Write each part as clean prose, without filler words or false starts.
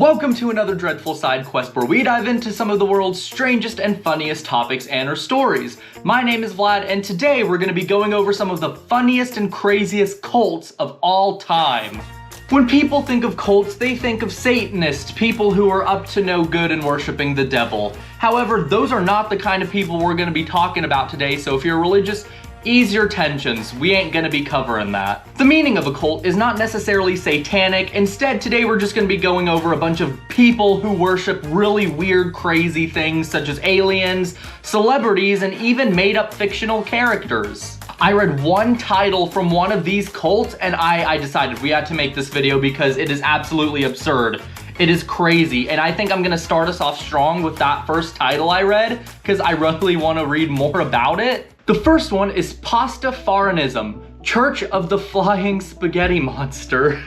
Welcome to another dreadful side quest where we dive into some of the world's strangest and funniest topics and/or stories. My name is Vlad, and today we're going to be going over some of the funniest and craziest cults of all time. When people think of cults, they think of Satanists, people who are up to no good and worshiping the devil. However, those are not the kind of people we're going to be talking about today, so if you're religious, ease your tensions, we ain't gonna be covering that. The meaning of a cult is not necessarily satanic. Instead, today we're just gonna be going over a bunch of people who worship really weird, crazy things such as aliens, celebrities, and even made-up fictional characters. I read one title from one of these cults and I decided we had to make this video because it is absolutely absurd. It is crazy, and I think I'm gonna start us off strong with that first title I read because I really want to read more about it. The first one is Pastafarianism, Church of the Flying Spaghetti Monster.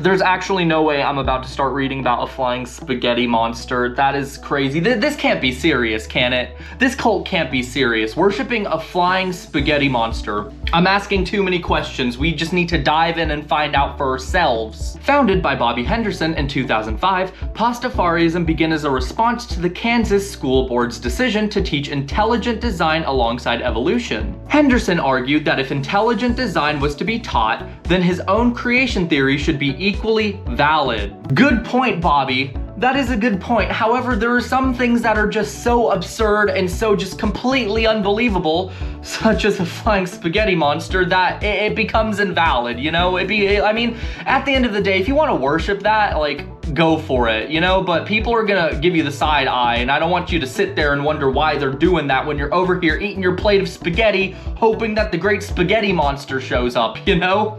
There's actually no way I'm about to start reading about a flying spaghetti monster. That is crazy. This can't be serious, can it? This cult can't be serious. Worshipping a flying spaghetti monster. I'm asking too many questions. We just need to dive in and find out for ourselves. Founded by Bobby Henderson in 2005, Pastafarianism began as a response to the Kansas School Board's decision to teach intelligent design alongside evolution. Henderson argued that if intelligent design was to be taught, then his own creation theory should be equally valid. Good point, Bobby. That is a good point. However, there are some things that are just so absurd and so just completely unbelievable, such as a flying spaghetti monster, that it becomes invalid, you know? I mean, at the end of the day, if you want to worship that, like, go for it, you know? But people are gonna give you the side eye, and I don't want you to sit there and wonder why they're doing that when you're over here eating your plate of spaghetti, hoping that the great spaghetti monster shows up, you know?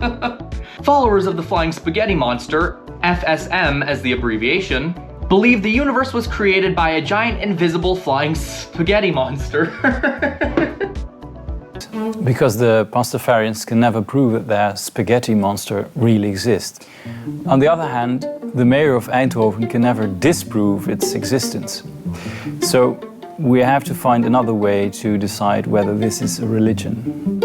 Followers of the flying spaghetti monster, FSM as the abbreviation, believe the universe was created by a giant invisible flying spaghetti monster. Because the Pastafarians can never prove that their spaghetti monster really exists. On the other hand, the mayor of Eindhoven can never disprove its existence. So we have to find another way to decide whether this is a religion.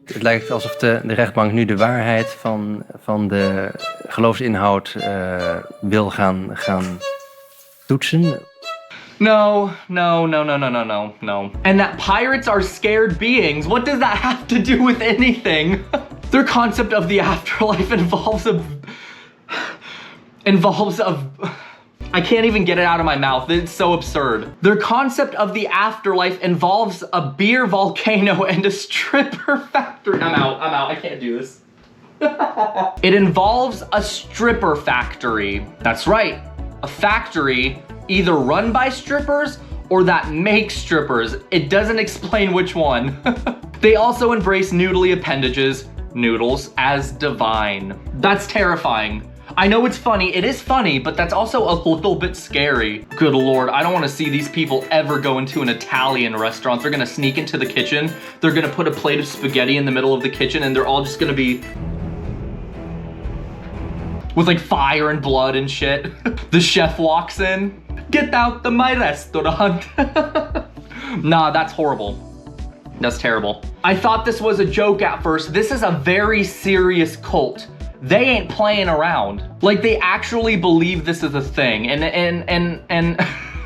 Het lijkt alsof de rechtbank nu de waarheid van de geloofsinhoud wil gaan toetsen. No. And that pirates are scared beings. What does that have to do with anything? Their concept of the afterlife involves I can't even get it out of my mouth. It's so absurd. Their concept of the afterlife involves a beer volcano and a stripper factory. I'm out. I can't do this. It involves a stripper factory. That's right. A factory either run by strippers or that makes strippers. It doesn't explain which one. They also embrace noodly appendages, noodles, as divine. That's terrifying. I know it's funny, it is funny, but that's also a little bit scary. Good Lord, I don't want to see these people ever go into an Italian restaurant. They're gonna sneak into the kitchen, they're gonna put a plate of spaghetti in the middle of the kitchen, and they're all just gonna be with like fire and blood and shit. The chef walks in, get out of my restaurant. Nah, that's horrible. That's terrible. I thought this was a joke at first. This is a very serious cult. They ain't playing around. Like, they actually believe this is a thing, and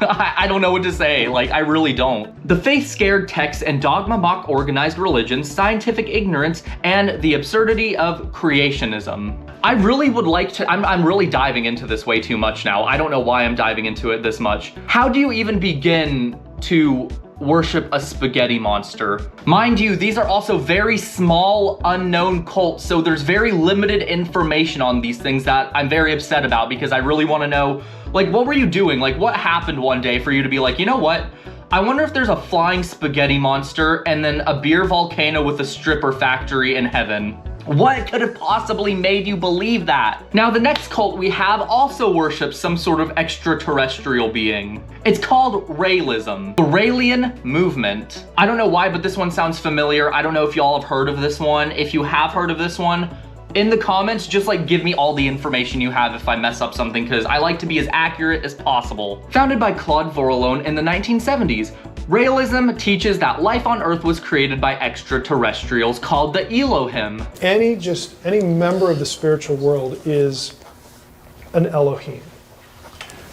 I don't know what to say. Like, I really don't. The faith-scared texts and dogma mock organized religions, scientific ignorance, and the absurdity of creationism. I really would like to, I'm really diving into this way too much now. I don't know why I'm diving into it this much. How do you even begin to worship a spaghetti monster? Mind you, these are also very small, unknown cults, so there's very limited information on these things that I'm very upset about because I really want to know, like, what were you doing? Like, what happened one day for you to be like, you know what? I wonder if there's a flying spaghetti monster and then a beer volcano with a stripper factory in heaven. What could have possibly made you believe that? Now, the next cult we have also worships some sort of extraterrestrial being. It's called Raelism, the Raelian movement. I don't know why, but this one sounds familiar. I don't know if y'all have heard of this one. If you have heard of this one, in the comments, just like give me all the information you have if I mess up something, because I like to be as accurate as possible. Founded by Claude Vorilhon in the 1970s, Realism teaches that life on Earth was created by extraterrestrials called the Elohim. Any member of the spiritual world is an Elohim.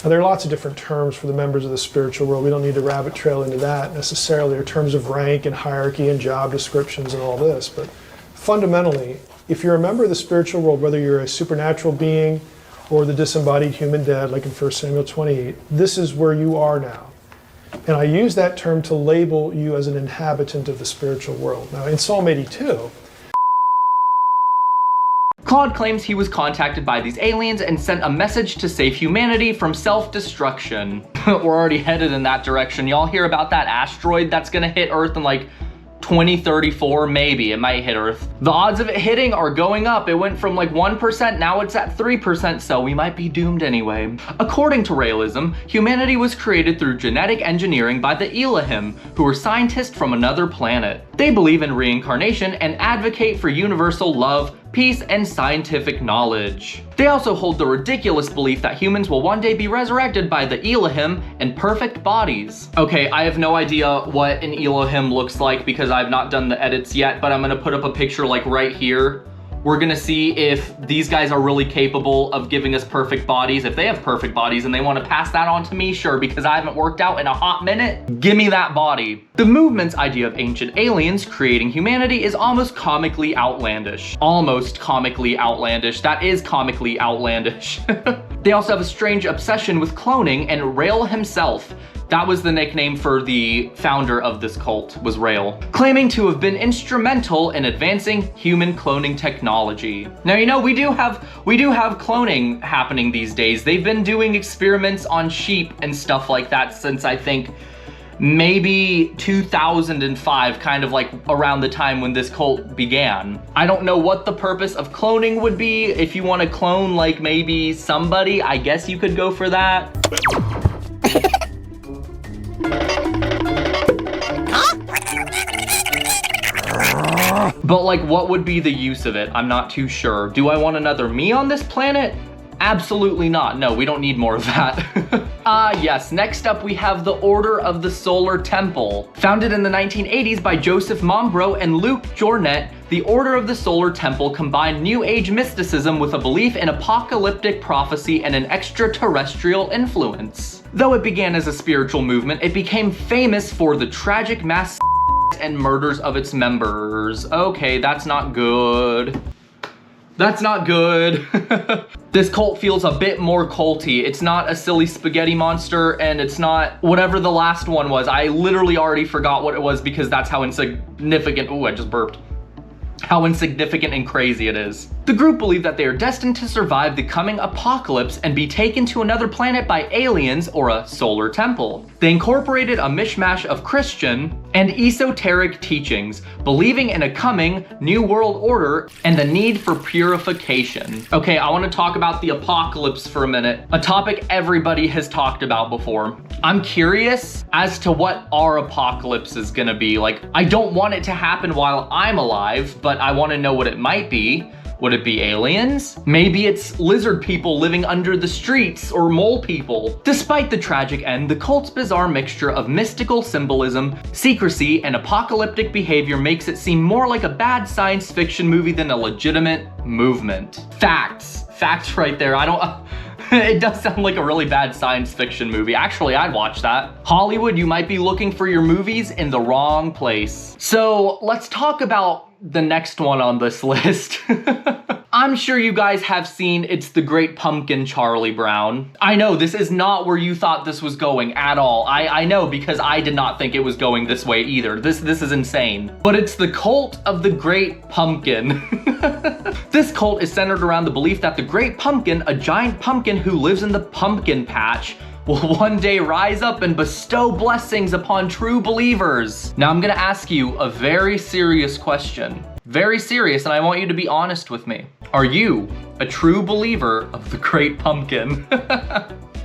Now, there are lots of different terms for the members of the spiritual world. We don't need to rabbit trail into that necessarily, or terms of rank and hierarchy and job descriptions and all this. But fundamentally, if you're a member of the spiritual world, whether you're a supernatural being or the disembodied human dead, like in 1 Samuel 28, this is where you are now. And I use that term to label you as an inhabitant of the spiritual world. Now, in Psalm 82, Claude claims he was contacted by these aliens and sent a message to save humanity from self-destruction. We're already headed in that direction. Y'all hear about that asteroid that's gonna hit Earth in like 2034? Maybe it might hit Earth. The odds of it hitting are going up. It went from like 1%, now it's at 3%, so we might be doomed anyway. According to realism, humanity was created through genetic engineering by the Elohim, who were scientists from another planet. They believe in reincarnation and advocate for universal love, peace, and scientific knowledge. They also hold the ridiculous belief that humans will one day be resurrected by the Elohim in perfect bodies. Okay, I have no idea what an Elohim looks like because I've not done the edits yet, but I'm gonna put up a picture like right here. We're gonna see if these guys are really capable of giving us perfect bodies. If they have perfect bodies and they wanna pass that on to me, sure, because I haven't worked out in a hot minute, give me that body. The movement's idea of ancient aliens creating humanity is almost comically outlandish. Almost comically outlandish. That is comically outlandish. They also have a strange obsession with cloning, and Rael himself, that was the nickname for the founder of this cult, was Rael, claiming to have been instrumental in advancing human cloning technology. Now, you know, we do have cloning happening these days. They've been doing experiments on sheep and stuff like that since, I think, maybe 2005, kind of like around the time when this cult began. I don't know what the purpose of cloning would be. If you want to clone like maybe somebody, I guess you could go for that. But like, what would be the use of it? I'm not too sure. Do I want another me on this planet? Absolutely not. No, we don't need more of that. Yes, next up we have the Order of the Solar Temple. Founded in the 1980s by Joseph Mombro and Luc Jornet, the Order of the Solar Temple combined New Age mysticism with a belief in apocalyptic prophecy and an extraterrestrial influence. Though it began as a spiritual movement, it became famous for the tragic mass and murders of its members. Okay, that's not good. That's not good. This cult feels a bit more culty. It's not a silly spaghetti monster, and it's not whatever the last one was. I literally already forgot what it was because that's how insignificant, ooh, I just burped. How insignificant and crazy it is. The group believe that they are destined to survive the coming apocalypse and be taken to another planet by aliens or a solar temple. They incorporated a mishmash of Christian and esoteric teachings, believing in a coming new world order and the need for purification. Okay, I want to talk about the apocalypse for a minute, a topic everybody has talked about before. I'm curious as to what our apocalypse is gonna be. Like, I don't want it to happen while I'm alive, but I want to know what it might be. Would it be aliens? Maybe it's lizard people living under the streets, or mole people. Despite the tragic end, the cult's bizarre mixture of mystical symbolism, secrecy, and apocalyptic behavior makes it seem more like a bad science fiction movie than a legitimate movement. Facts. Facts right there. It does sound like a really bad science fiction movie. Actually, I'd watch that. Hollywood, you might be looking for your movies in the wrong place. So let's talk about the next one on this list. I'm sure you guys have seen It's the Great Pumpkin, Charlie Brown. I know this is not where you thought this was going at all. I know, because I did not think it was going this way either. This is insane. But it's the cult of the Great Pumpkin. This cult is centered around the belief that the Great Pumpkin, a giant pumpkin who lives in the pumpkin patch, will one day rise up and bestow blessings upon true believers. Now I'm gonna ask you a very serious question. Very serious, and I want you to be honest with me. Are you a true believer of the Great Pumpkin?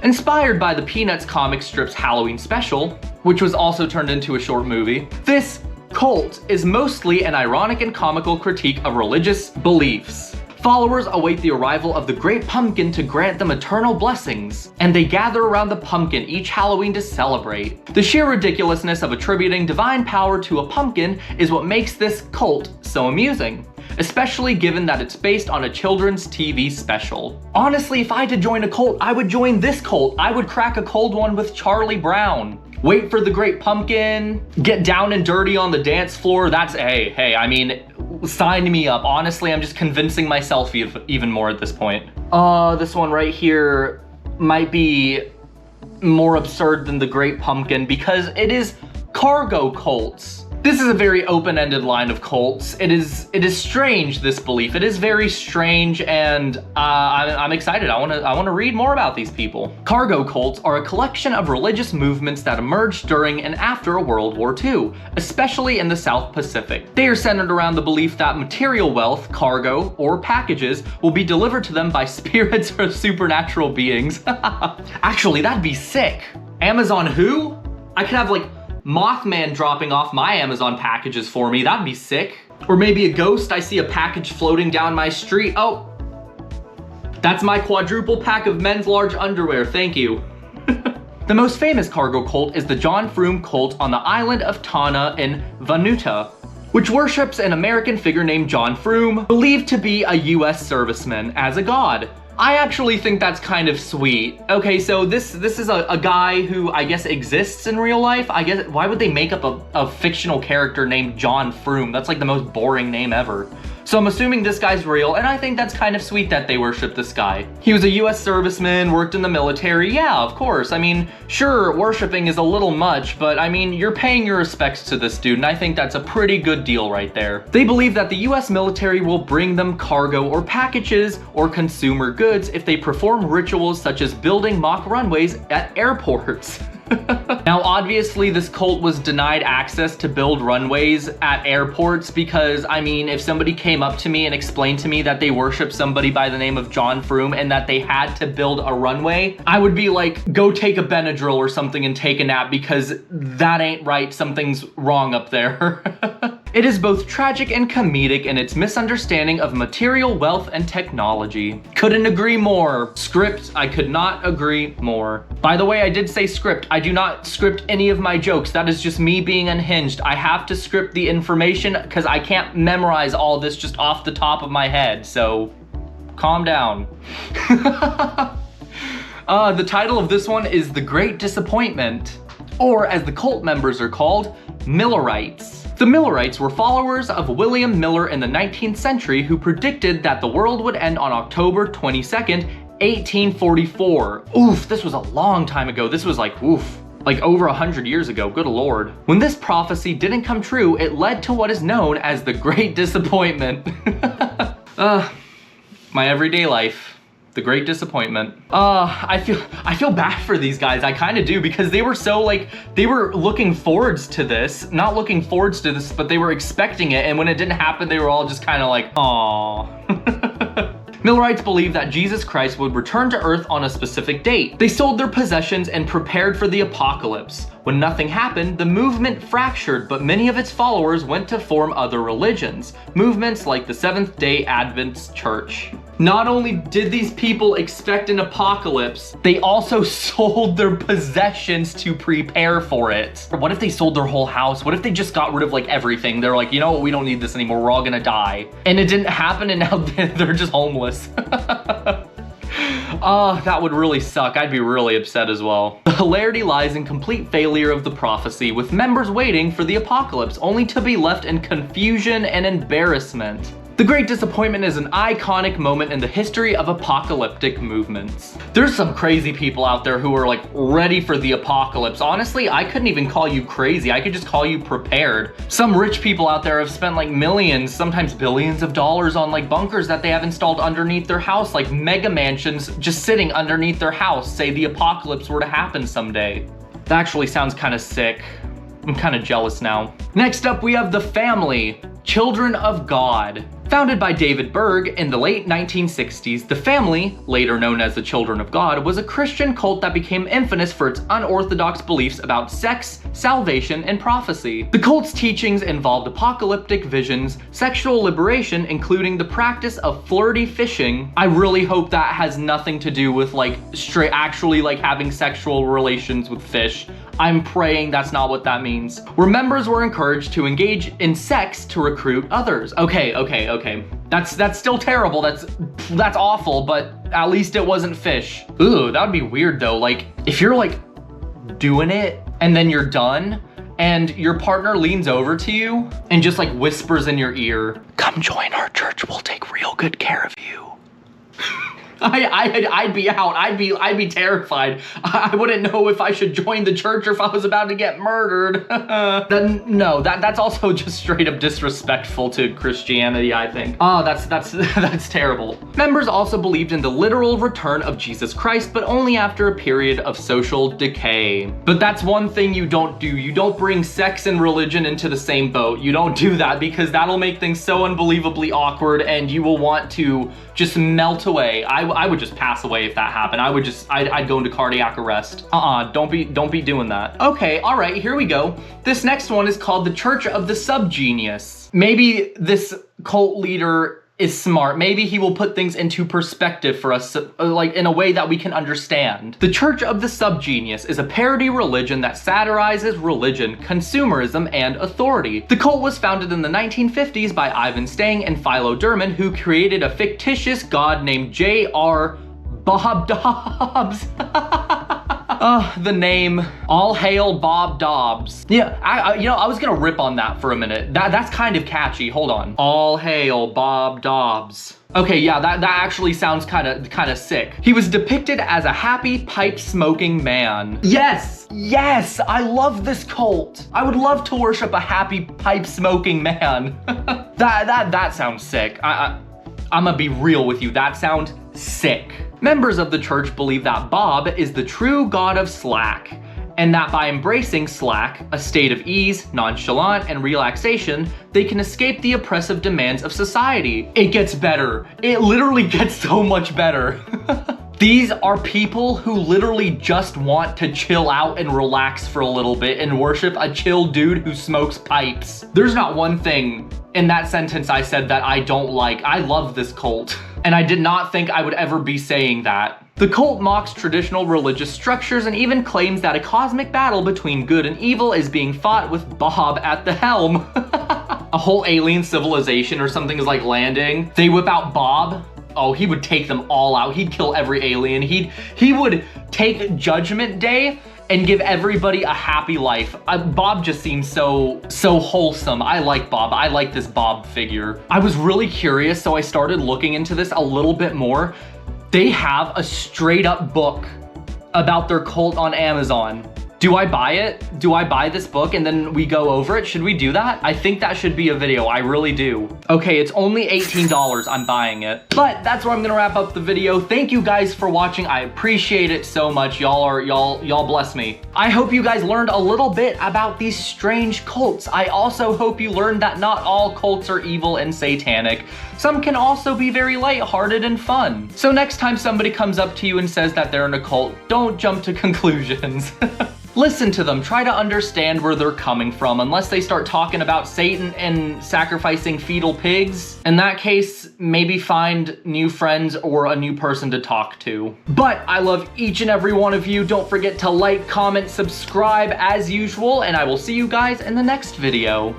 Inspired by the Peanuts comic strip's Halloween special, which was also turned into a short movie, this cult is mostly an ironic and comical critique of religious beliefs. Followers await the arrival of the Great Pumpkin to grant them eternal blessings, and they gather around the pumpkin each Halloween to celebrate. The sheer ridiculousness of attributing divine power to a pumpkin is what makes this cult so amusing, especially given that it's based on a children's TV special. Honestly, if I had to join a cult, I would join this cult. I would crack a cold one with Charlie Brown. Wait for the Great Pumpkin, get down and dirty on the dance floor. That's, hey, I mean, sign me up. Honestly, I'm just convincing myself even more at this point. This one right here might be more absurd than the Great Pumpkin because it is cargo cults. This is a very open-ended line of cults. It is strange, this belief. It is very strange, and I'm excited. I want to read more about these people. Cargo cults are a collection of religious movements that emerged during and after World War II, especially in the South Pacific. They are centered around the belief that material wealth, cargo, or packages will be delivered to them by spirits or supernatural beings. Actually, that'd be sick. Amazon who? I could have like Mothman dropping off my Amazon packages for me. That'd be sick. Or maybe a ghost. I see a package floating down my street. Oh, that's my quadruple pack of men's large underwear. Thank you. The most famous cargo cult is the John Froome cult on the island of Tanna in Vanuatu, which worships an American figure named John Froome, believed to be a US serviceman, as a god. I actually think that's kind of sweet. Okay, so this is a guy who I guess exists in real life. I guess, why would they make up a fictional character named John Froome? That's like the most boring name ever. So I'm assuming this guy's real, and I think that's kind of sweet that they worship this guy. He was a US serviceman, worked in the military. Yeah, of course. I mean, sure, worshiping is a little much, but I mean, you're paying your respects to this dude, and I think that's a pretty good deal right there. They believe that the US military will bring them cargo or packages or consumer goods if they perform rituals such as building mock runways at airports. Now, obviously, this cult was denied access to build runways at airports because, I mean, if somebody came up to me and explained to me that they worship somebody by the name of John Froome and that they had to build a runway, I would be like, go take a Benadryl or something and take a nap because that ain't right. Something's wrong up there. It is both tragic and comedic in its misunderstanding of material wealth and technology. Couldn't agree more. Script, I could not agree more. By the way, I did say script. I do not script any of my jokes. That is just me being unhinged. I have to script the information because I can't memorize all this just off the top of my head, so calm down. The title of this one is The Great Disappointment, or as the cult members are called, Millerites. The Millerites were followers of William Miller in the 19th century who predicted that the world would end on October 22nd, 1844. Oof, this was a long time ago. This was like over 100 years ago, good lord. When this prophecy didn't come true, it led to what is known as the Great Disappointment. My everyday life. The Great Disappointment. I feel bad for these guys. I kind of do, because they were so like, they were looking forwards to this, not looking forwards to this, but they were expecting it. And when it didn't happen, they were all just kind of like, aww. Millerites believed that Jesus Christ would return to Earth on a specific date. They sold their possessions and prepared for the apocalypse. When nothing happened, the movement fractured, but many of its followers went to form other religions, movements like the Seventh-day Adventist Church. Not only did these people expect an apocalypse, they also sold their possessions to prepare for it. What if they sold their whole house? What if they just got rid of like everything? They're like, you know what, we don't need this anymore, we're all gonna die. And it didn't happen, and now they're just homeless. That would really suck. I'd be really upset as well. The hilarity lies in complete failure of the prophecy, with members waiting for the apocalypse, only to be left in confusion and embarrassment. The Great Disappointment is an iconic moment in the history of apocalyptic movements. There's some crazy people out there who are like ready for the apocalypse. Honestly, I couldn't even call you crazy. I could just call you prepared. Some rich people out there have spent like millions, sometimes billions of dollars on like bunkers that they have installed underneath their house, like mega mansions just sitting underneath their house, say the apocalypse were to happen someday. That actually sounds kind of sick. I'm kind of jealous now. Next up, we have the family, Children of God. Founded by David Berg in the late 1960s, the family, later known as the Children of God, was a Christian cult that became infamous for its unorthodox beliefs about sex, salvation, and prophecy. The cult's teachings involved apocalyptic visions, sexual liberation, including the practice of flirty fishing. I really hope that has nothing to do with like actually like having sexual relations with fish. I'm praying that's not what that means. Where members were encouraged to engage in sex to recruit others. Okay. That's still terrible. That's awful, but at least it wasn't fish. Ooh, that would be weird though. Like if you're like doing it and then you're done and your partner leans over to you and just like whispers in your ear, "Come join our church, we'll take real good care of you." I'd be out. I'd be terrified. I wouldn't know if I should join the church or if I was about to get murdered. That's also just straight up disrespectful to Christianity, I think. Oh, that's terrible. Members also believed in the literal return of Jesus Christ, but only after a period of social decay. But that's one thing you don't do. You don't bring sex and religion into the same boat. You don't do that because that'll make things so unbelievably awkward and you will want to just melt away. I would just pass away if that happened. I'd go into cardiac arrest. Don't be doing that. Okay, all right, here we go. This next one is called the Church of the Subgenius. Maybe this cult leader is smart. Maybe he will put things into perspective for us, like in a way that we can understand. The Church of the Subgenius is a parody religion that satirizes religion, consumerism, and authority. The cult was founded in the 1950s by Ivan Stang and Philo Derman, who created a fictitious god named J.R. Bob Dobbs. The name, All Hail Bob Dobbs. Yeah, I was gonna rip on that for a minute. That's kind of catchy. Hold on. All Hail Bob Dobbs. Okay, yeah, that actually sounds kind of sick. He was depicted as a happy pipe-smoking man. Yes, I love this cult. I would love to worship a happy pipe-smoking man. That sounds sick. I'm gonna be real with you. That sounds sick. Members of the church believe that Bob is the true god of slack, and that by embracing slack, a state of ease, nonchalance, and relaxation, they can escape the oppressive demands of society. It gets better. It literally gets so much better. These are people who literally just want to chill out and relax for a little bit and worship a chill dude who smokes pipes. There's not one thing in that sentence I said that I don't like. I love this cult. And I did not think I would ever be saying that. The cult mocks traditional religious structures and even claims that a cosmic battle between good and evil is being fought with Bob at the helm. A whole alien civilization or something is like landing. They whip out Bob. Oh, he would take them all out. He'd kill every alien. He would take Judgment Day and give everybody a happy life. Bob just seems so wholesome. I like Bob. I like this Bob figure. I was really curious, so I started looking into this a little bit more. They have a straight up book about their cult on Amazon. Do I buy it? Do I buy this book and then we go over it? Should we do that? I think that should be a video. I really do. Okay, it's only $18. I'm buying it. But that's where I'm gonna wrap up the video. Thank you guys for watching. I appreciate it so much. Y'all bless me. I hope you guys learned a little bit about these strange cults. I also hope you learned that not all cults are evil and satanic. Some can also be very lighthearted and fun. So next time somebody comes up to you and says that they're in a cult, don't jump to conclusions. Listen to them, try to understand where they're coming from, unless they start talking about Satan and sacrificing fetal pigs. In that case, maybe find new friends or a new person to talk to. But I love each and every one of you. Don't forget to like, comment, subscribe as usual, and I will see you guys in the next video.